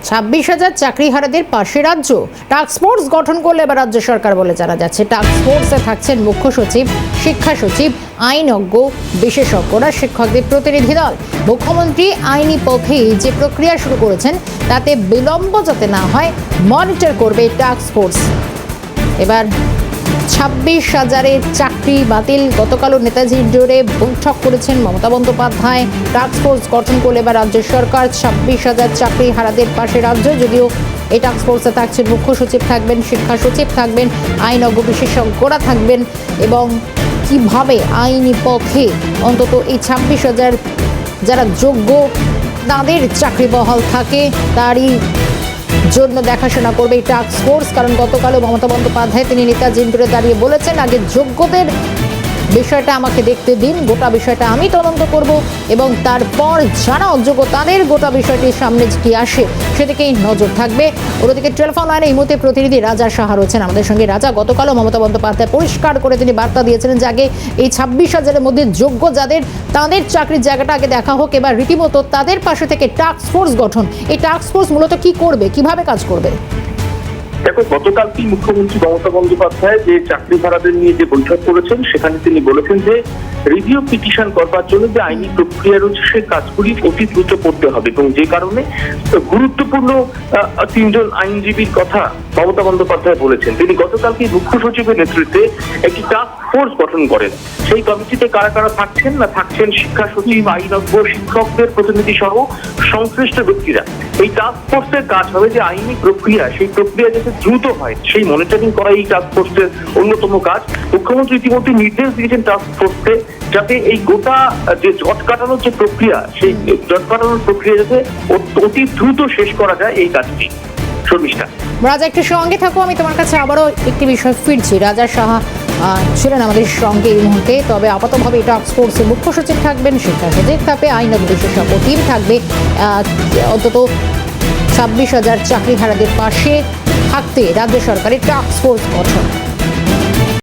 26,000 চাকরিহারাদের পাশে রাজ্য task force গঠন করলে এবার রাজ্য সরকার বলে জানা যাচ্ছে। টাস্ক ফোর্সে থাকছেন মুখ্য সচিব, শিক্ষা সচিব, আইনজ্ঞ, বিশেষজ্ঞরা, শিক্ষকদের প্রতিনিধি দল। মুখ্যমন্ত্রী আইনি পথে যে প্রক্রিয়া শুরু করেছেন তাতে বিলম্ব যাতে না হয় মনিটর করবে টাস্ক ফোর্স। এবার 26,000 চাকরি বাতিল। গতকালও নেতাজি জোরে বৈঠক করেছেন মমতা বন্দ্যোপাধ্যায়। টাস্ক ফোর্স গঠন করলে এবার রাজ্য সরকার 26,000 চাকরি হারাদের পাশে রাজ্য। যদিও এই টাস্ক ফোর্সে থাকছেন মুখ্য সচিব থাকবেন, শিক্ষা সচিব থাকবেন, আইনজ্ঞ বিশেষজ্ঞরা থাকবেন এবং কিভাবে আইনি পথে অন্তত এই 26,000 যারা যোগ্য তাদের চাকরি বহাল থাকে তারই জন্য দেখাশোনা করবে এই টাস্ক ফোর্স। কারণ গতকালও মমতা বন্দ্যোপাধ্যায় তিনি নেতাজি ইন্ডোরে দাঁড়িয়ে বলেছেন, আগে যোগ্যদের বিষয়টা আমাকে দেখতে দিন, গোটা বিষয়টা আমি তদন্ত করব এবং তারপর যারা অযোগ্য তাদের গোটা বিষয়টির সামনে কি আসে সেদিকেই নজর থাকবে। ওদিকে টেলিফোন লাইনে এই মুহূর্তে প্রতিনিধি রাজা সাহা রয়েছেন আমাদের সঙ্গে। রাজা, গতকালও মমতা বন্দ্যোপাধ্যায় পরিষ্কার করে তিনি বার্তা দিয়েছিলেন যে আগে এই 26,000-এর মধ্যে যোগ্য যাদের তাদের চাকরির জায়গাটা আগে দেখা হোক। এবার রীতিমতো তাদের পাশে থেকে টাস্ক ফোর্স গঠন। এই টাস্ক ফোর্স মূলত কি করবে, কিভাবে কাজ করবে? দেখো, গতকালকে মুখ্যমন্ত্রী মমতা বন্দ্যোপাধ্যায় যে চাকরিহারাদের নিয়ে যে বৈঠক করেছেন সেখানে তিনি বলেছেন যে রিভিউ পিটিশন করবার জন্য যে আইনি প্রক্রিয়া রয়েছে সেই কাজগুলি অতি দ্রুত করতে হবে এবং যে কারণে গুরুত্বপূর্ণ 3জন আইনজীবীর কথা মমতা বন্দ্যোপাধ্যায় বলেছেন। তিনি গতকালকে মুখ্য সচিবের নেতৃত্বে একটি টাস্ক ফোর্স গঠন করেন। সেই কমিটিতে কারা কারা থাকছেন না থাকছেন শিক্ষা সচিব, আইনজ্ঞ, শিক্ষকদের প্রতিনিধি সহ সংশ্লিষ্ট ব্যক্তিরা। এই টাস্ক ফোর্সের কাজ হবে যে আইনি প্রক্রিয়া, সেই প্রক্রিয়া যাতে দ্রুত হয় সেই মনিটরিং করা এই টাস্ক ফোর্সের অন্যতম কাজ। মুখ্যমন্ত্রী ইতিমধ্যে নির্দেশ দিয়েছেন টাস্ক ফোর্সকে যাতে এই গোটা যে জট কাটানোর যে প্রক্রিয়া, সেই জট কাটানোর প্রক্রিয়া যাতে অতি দ্রুত শেষ করা যায় এই কাজটি। শর্মিষ্ঠা, রাজা একটু সঙ্গে থাকো, আমি তোমার কাছে আবারও একটি বিষয় ফিরছি। রাজা সাহা ছিলেন আমাদের সঙ্গে এই মুহূর্তে। তবে আপাতভাবে টাস্ক ফোর্সের মুখ্য সচিব থাকবেন, শিক্ষা সচিব থাকবে, আইনজ্ঞ বিশেষজ্ঞ টিম থাকবে। অন্তত 26,000 চাকরিহারাদের পাশে থাকতে রাজ্য সরকারের টাস্ক ফোর্স গঠন।